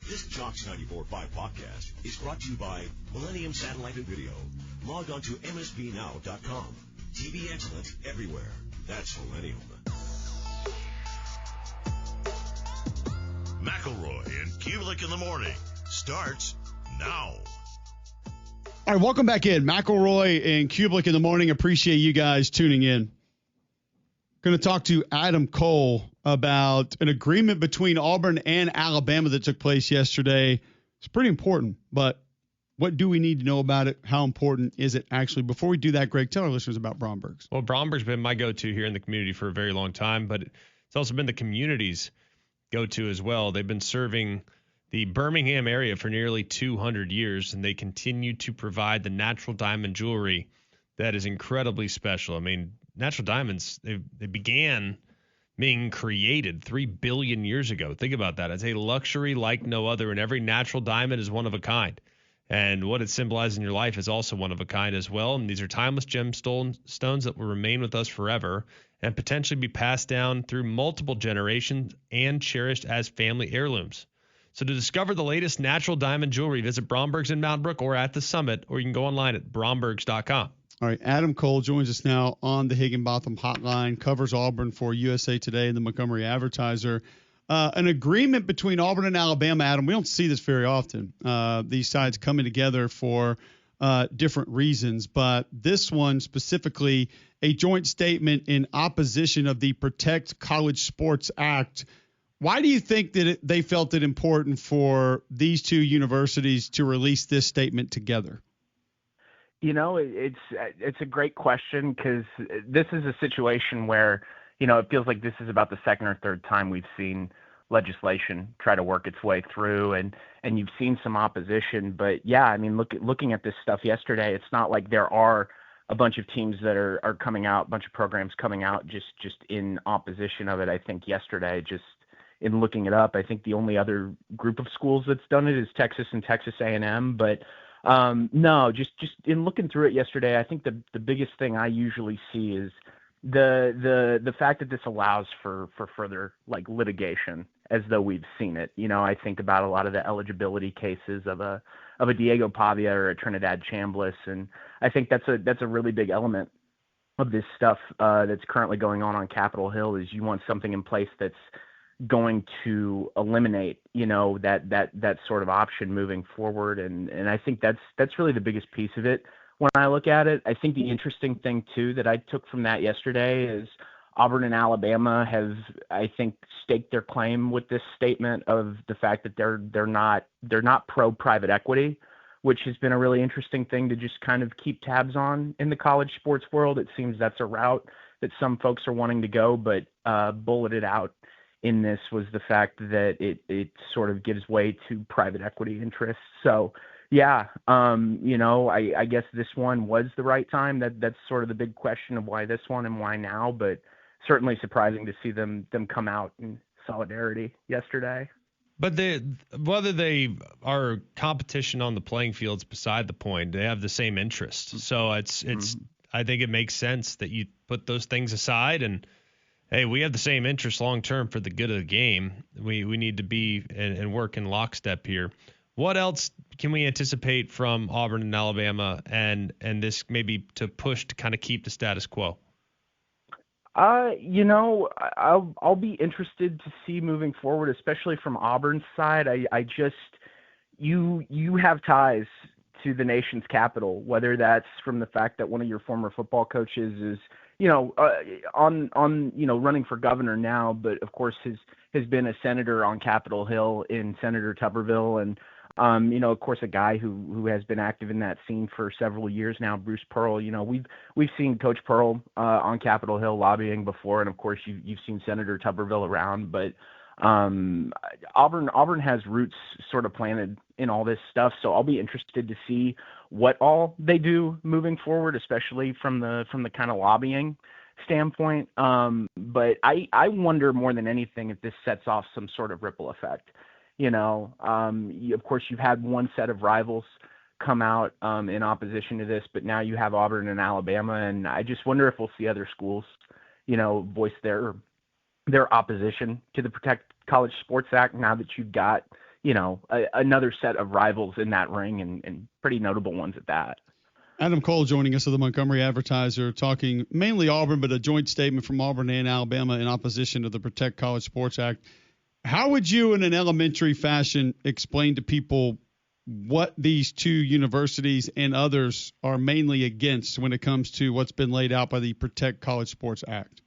This Jocks 94.5 podcast is brought to you by Millennium Satellite and Video. Log on to msbnow.com. TV excellence everywhere. That's Millennium. McElroy and Cubelic in the morning starts now. All right, welcome back in. McElroy and Cubelic in the morning. Appreciate you guys tuning in. Going to talk to Adam Cole about an agreement between Auburn and Alabama that took place yesterday. It's pretty important, but what do we need to know about it? How important is it actually? Before we do that, Greg, tell our listeners about Bromberg's. Well, Bromberg's been my go-to here in the community for a very long time, but it's also been the community's go-to as well. They've been serving the Birmingham area for nearly 200 years, and they continue to provide the natural diamond jewelry that is incredibly special. I mean, natural diamonds, they began being created 3 billion years ago. Think about that. It's a luxury like no other, and every natural diamond is one of a kind. And what it symbolizes in your life is also one of a kind as well. And these are timeless gemstones that will remain with us forever and potentially be passed down through multiple generations and cherished as family heirlooms. So to discover the latest natural diamond jewelry, visit Bromberg's in Mountain Brook or at the Summit, or you can go online at brombergs.com. All right, Adam Cole joins us now on the Higginbotham Hotline, covers Auburn for USA Today and the Montgomery Advertiser. An agreement between Auburn and Alabama, Adam, we don't see this very often, these sides coming together for different reasons, but this one specifically, a joint statement in opposition of the Protect College Sports Act. Why do you think that they felt it important for these two universities to release this statement together? You know, it's a great question because this is a situation where, you know, it feels like this is about the second or third time we've seen legislation try to work its way through, and you've seen some opposition. But yeah, I mean, looking at this stuff yesterday, it's not like there are a bunch of teams that are coming out, a bunch of programs coming out just in opposition of it. I think yesterday, just in looking it up, I think the only other group of schools that's done it is Texas and Texas A&M, but no, just in looking through it yesterday, I think the biggest thing I usually see is the fact that this allows for further like litigation, as though we've seen it. You know, I think about a lot of the eligibility cases of a Diego Pavia or a Trinidad Chambliss, and I think that's a really big element of this stuff that's currently going on Capitol Hill. Is you want something in place that's going to eliminate, you know, that sort of option moving forward. And I think that's really the biggest piece of it. When I look at it, I think the interesting thing too, that I took from that yesterday is Auburn and Alabama have, I think, staked their claim with this statement of the fact that they're not pro private equity, which has been a really interesting thing to just kind of keep tabs on in the college sports world. It seems that's a route that some folks are wanting to go, but bulleted out in this was the fact that it sort of gives way to private equity interests. So yeah, you know, I guess this one was the right time. That's sort of the big question of why this one and why now, but certainly surprising to see them come out in solidarity yesterday. But whether they are competition on the playing fields beside the point, they have the same interests. So it's I think it makes sense that you put those things aside and, hey, we have the same interest long term for the good of the game. We need to be and work in lockstep here. What else can we anticipate from Auburn and Alabama and this maybe to push to kind of keep the status quo? You know, I'll be interested to see moving forward, especially from Auburn's side. I just you have ties to the nation's capital, whether that's from the fact that one of your former football coaches is, you know, on you know, running for governor now, but of course has been a senator on Capitol Hill in Senator Tuberville, and you know, of course, a guy who has been active in that scene for several years now, Bruce Pearl. You know, we've seen Coach Pearl on Capitol Hill lobbying before, and of course you've seen Senator Tuberville around, but Auburn has roots sort of planted in all this stuff, so I'll be interested to see what all they do moving forward, especially from the kind of lobbying standpoint. But I wonder more than anything if this sets off some sort of ripple effect. You know, of course, you've had one set of rivals come out in opposition to this, but now you have Auburn and Alabama, and I just wonder if we'll see other schools, you know, voice their opposition to the Protect College Sports Act now that you've got, another set of rivals in that ring, and pretty notable ones at that. Adam Cole joining us of the Montgomery Advertiser, talking mainly Auburn, but a joint statement from Auburn and Alabama in opposition to the Protect College Sports Act. How would you, in an elementary fashion, explain to people what these two universities and others are mainly against when it comes to what's been laid out by the Protect College Sports Act?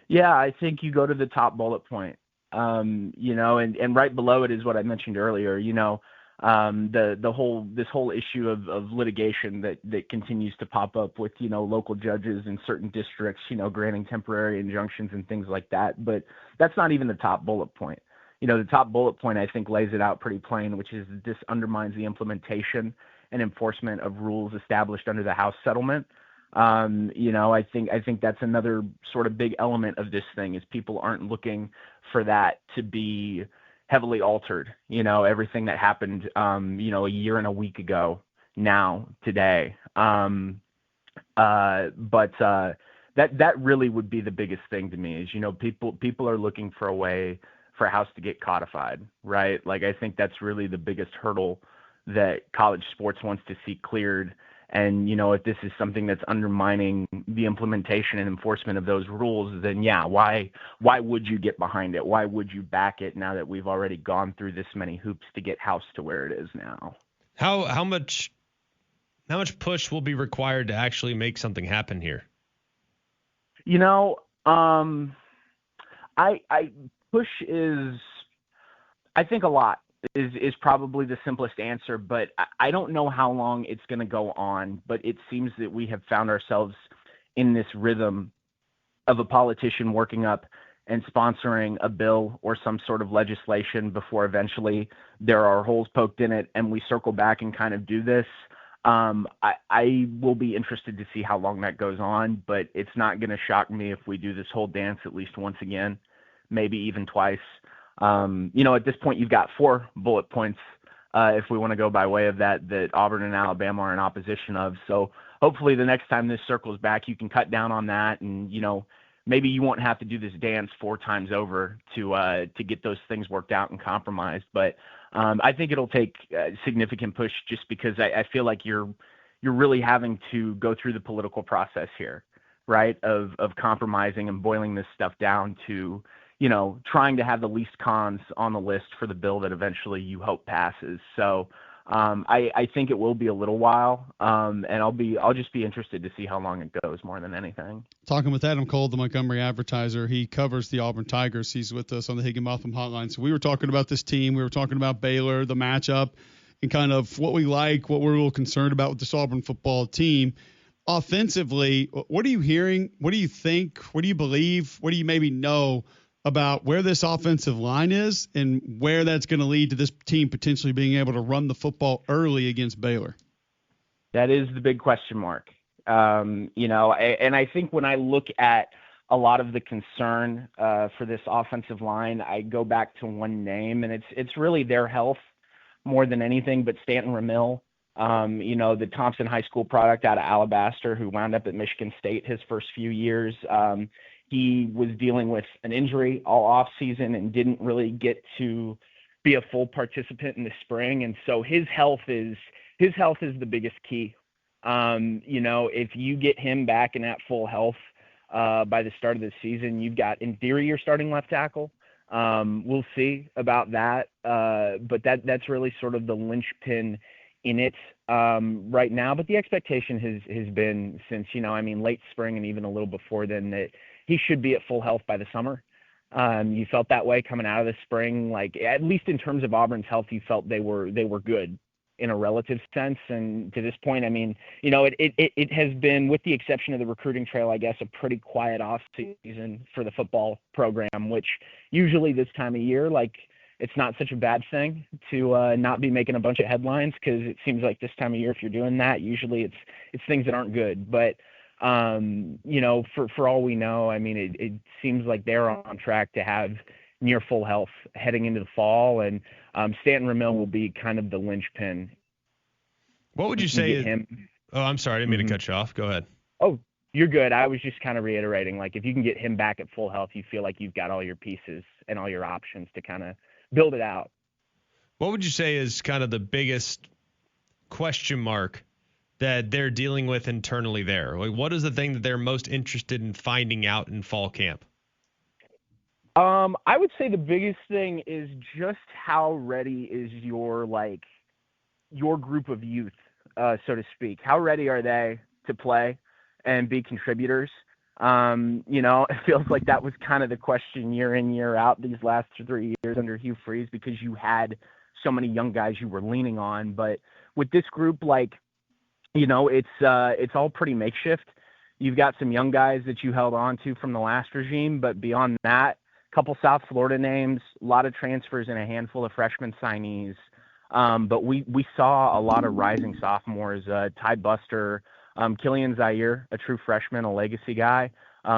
Yeah, I think you go to the top bullet point, and right below it is what I mentioned earlier, this whole issue of litigation that continues to pop up with, local judges in certain districts, granting temporary injunctions and things like that. But that's not even the top bullet point. The top bullet point, I think, lays it out pretty plain, which is this undermines the implementation and enforcement of rules established under the House settlement. I think that's another sort of big element of this thing, is people aren't looking for that to be heavily altered. Everything that happened, a year and a week ago now today. But that really would be the biggest thing to me, is, people are looking for a way for a house to get codified, right? Like, I think that's really the biggest hurdle that college sports wants to see cleared. And, if this is something that's undermining the implementation and enforcement of those rules, then yeah, why would you get behind it? Why would you back it now that we've already gone through this many hoops to get house to where it is now? How much push will be required to actually make something happen here? I push is, I think, a lot is probably the simplest answer, but I don't know how long it's going to go on. But it seems that we have found ourselves in this rhythm of a politician working up and sponsoring a bill or some sort of legislation before eventually there are holes poked in it and we circle back and kind of do this. I will be interested to see how long that goes on, but it's not going to shock me if we do this whole dance at least once again, maybe even twice. At this point, you've got 4 bullet points, if we want to go by way of that Auburn and Alabama are in opposition of. So hopefully the next time this circles back, you can cut down on that, and, maybe you won't have to do this dance 4 times over to get those things worked out and compromised. But I think it'll take significant push, just because I feel like you're really having to go through the political process here, right, of compromising and boiling this stuff down to, trying to have the least cons on the list for the bill that eventually you hope passes. So I think it will be a little while, and I'll just be interested to see how long it goes more than anything. Talking with Adam Cole, the Montgomery Advertiser. He covers the Auburn Tigers. He's with us on the Higginbotham Hotline. So we were talking about this team. We were talking about Baylor, the matchup, and kind of what we like, what we're a little concerned about with this Auburn football team. Offensively, what are you hearing? What do you think? What do you believe? What do you maybe know about where this offensive line is and where that's going to lead to this team potentially being able to run the football early against Baylor? That is the big question mark. And I think when I look at a lot of the concern for this offensive line, I go back to one name, and it's really their health more than anything, but Stanton Ramil, the Thompson High School product out of Alabaster, who wound up at Michigan State his first few years. He was dealing with an injury all off season and didn't really get to be a full participant in the spring. And so his health is the biggest key. If you get him back in at full health by the start of the season, you've got, in theory, your starting left tackle. We'll see about that. But that's really sort of the linchpin in it right now. But the expectation has been since, late spring and even a little before then, that he should be at full health by the summer. You felt that way coming out of the spring, like at least in terms of Auburn's health, you felt they were good in a relative sense. And to this point, it has been, with the exception of the recruiting trail, I guess, a pretty quiet off season for the football program, which usually this time of year, like, it's not such a bad thing to not be making a bunch of headlines, because it seems like this time of year, if you're doing that, usually it's things that aren't good. But for all we know, it seems like they're on track to have near full health heading into the fall, and Stanton Ramil will be kind of the linchpin. What would you say? Oh, I'm sorry, I didn't mean to cut you off. Go ahead. Oh, you're good. I was just kind of reiterating, like, if you can get him back at full health, you feel like you've got all your pieces and all your options to kind of build it out. What would you say is kind of the biggest question mark that they're dealing with internally there? Like, what is the thing that they're most interested in finding out in fall camp? I would say the biggest thing is just how ready is your group of youth, so to speak. How ready are they to play and be contributors? It feels like that was kind of the question year in, year out these last 3 years under Hugh Freeze, because you had so many young guys you were leaning on. But with this group, it's all pretty makeshift. You've got some young guys that you held on to from the last regime, but beyond that, a couple South Florida names, a lot of transfers, and a handful of freshman signees. But we saw a lot of rising sophomores, Ty Buster, Killian Zaire, a true freshman, a legacy guy.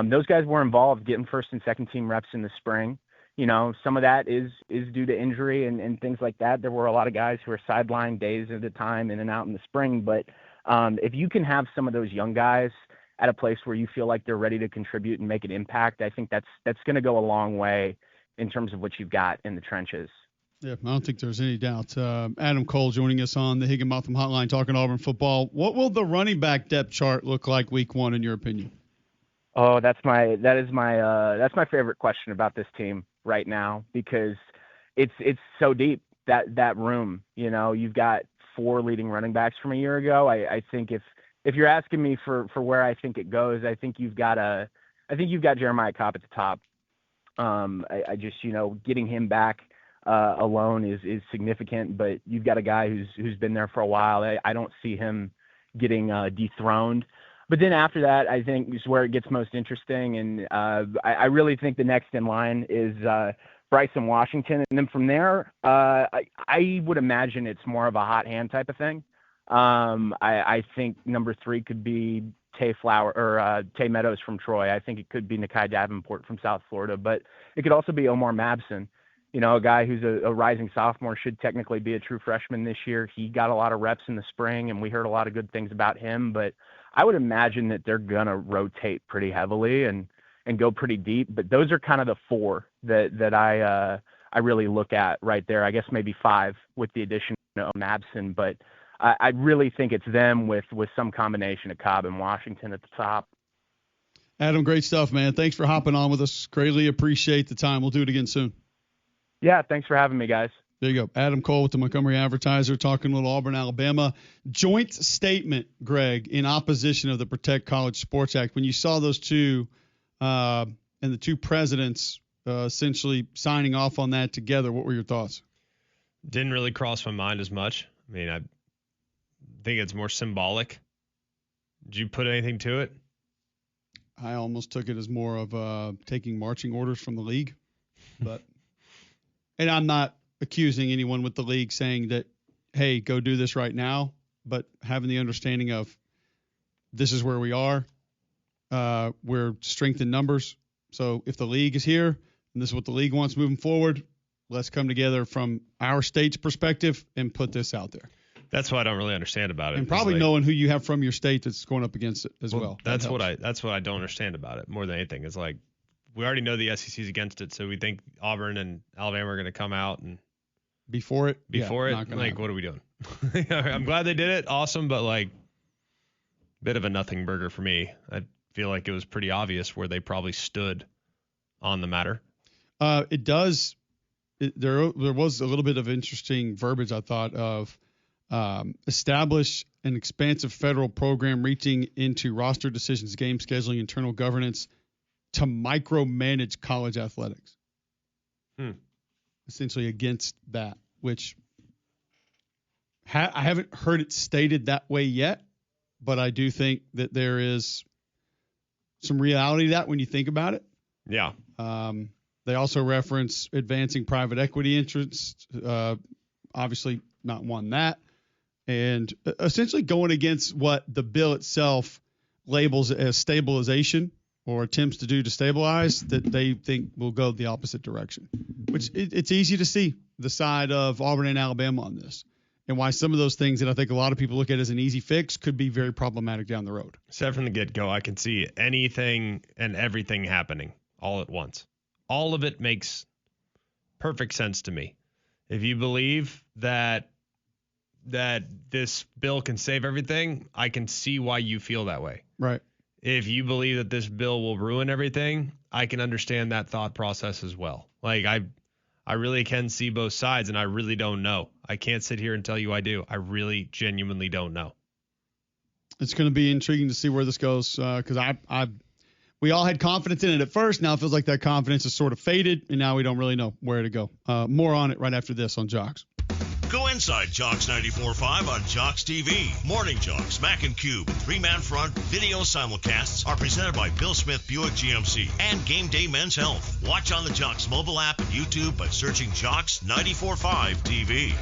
Those guys were involved getting first and second team reps in the spring. Some of that is due to injury and things like that. There were a lot of guys who were sidelined days at a time in and out in the spring. But if you can have some of those young guys at a place where you feel like they're ready to contribute and make an impact, I think that's going to go a long way in terms of what you've got in the trenches. Yeah, I don't think there's any doubt. Adam Cole joining us on the Higginbotham Hotline talking Auburn football. What will the running back depth chart look like week one, in your opinion? Oh, that's my favorite question about this team right now, because it's so deep, that room. You've got 4 leading running backs from a year ago. I think if you're asking me for where I think it goes, I think you've got Jeremiah Cobb at the top. I just, getting him back alone is significant, but you've got a guy who's been there for a while. I don't see him getting dethroned. But then after that, I think is where it gets most interesting, and I really think the next in line is Bryson Washington, and then from there, I would imagine it's more of a hot hand type of thing. I think number 3 could be Tay Meadows from Troy. I think it could be Nakai Davenport from South Florida, but it could also be Omar Mabson. A guy who's a rising sophomore, should technically be a true freshman this year. He got a lot of reps in the spring, and we heard a lot of good things about him. But I would imagine that they're going to rotate pretty heavily and go pretty deep. But those are kind of the 4 that I really look at right there. I guess maybe 5 with the addition of Mabson. But I really think it's them with some combination of Cobb and Washington at the top. Adam, great stuff, man. Thanks for hopping on with us. Greatly appreciate the time. We'll do it again soon. Yeah, thanks for having me, guys. There you go. Adam Cole with the Montgomery Advertiser talking a little Auburn, Alabama. Joint statement, Greg, in opposition of the Protect College Sports Act. When you saw those two and the two presidents essentially signing off on that together, what were your thoughts? Didn't really cross my mind as much. I mean, I think it's more symbolic. Did you put anything to it? I almost took it as more of taking marching orders from the league. And I'm not accusing anyone with the league saying that, hey, go do this right now, but having the understanding of this is where we are. We're strength in numbers. So if the league is here and this is what the league wants moving forward, let's come together from our state's perspective and put this out there. That's what I don't really understand about it. And probably knowing who you have from your state that's going up against it as well. That's what I don't understand about it more than anything. It's like, we already know the SEC is against it, so we think Auburn and Alabama are going to come out and before it. Like, what are we doing? I'm glad they did it, awesome, but like, bit of a nothing burger for me. I feel like it was pretty obvious where they probably stood on the matter. It does. There was a little bit of interesting verbiage, I thought, of establish an expansive federal program reaching into roster decisions, game scheduling, internal governance, to micromanage college athletics. Essentially against that, which I haven't heard it stated that way yet, but I do think that there is some reality to that when you think about it. Yeah. They also reference advancing private equity interests, obviously not one that, and essentially going against what the bill itself labels as stabilization, or attempts to do to stabilize, that they think will go the opposite direction, which it's easy to see the side of Auburn and Alabama on this, and why some of those things that I think a lot of people look at as an easy fix could be very problematic down the road. Except from the get-go, I can see anything and everything happening all at once. All of it makes perfect sense to me. If you believe that this bill can save everything, I can see why you feel that way. Right. If you believe that this bill will ruin everything, I can understand that thought process as well. Like I really can see both sides, and I really don't know. I can't sit here and tell you I do. I really genuinely don't know. It's going to be intriguing to see where this goes because we all had confidence in it at first. Now it feels like that confidence is sort of faded, and now we don't really know where to go. More on it right after this on Jocks. Go inside Jocks 94.5 on Jocks TV. Morning Jocks, Mac and Cube, and Three-Man Front video simulcasts are presented by Bill Smith Buick GMC and Game Day Men's Health. Watch on the Jocks mobile app and YouTube by searching Jocks 94.5 TV.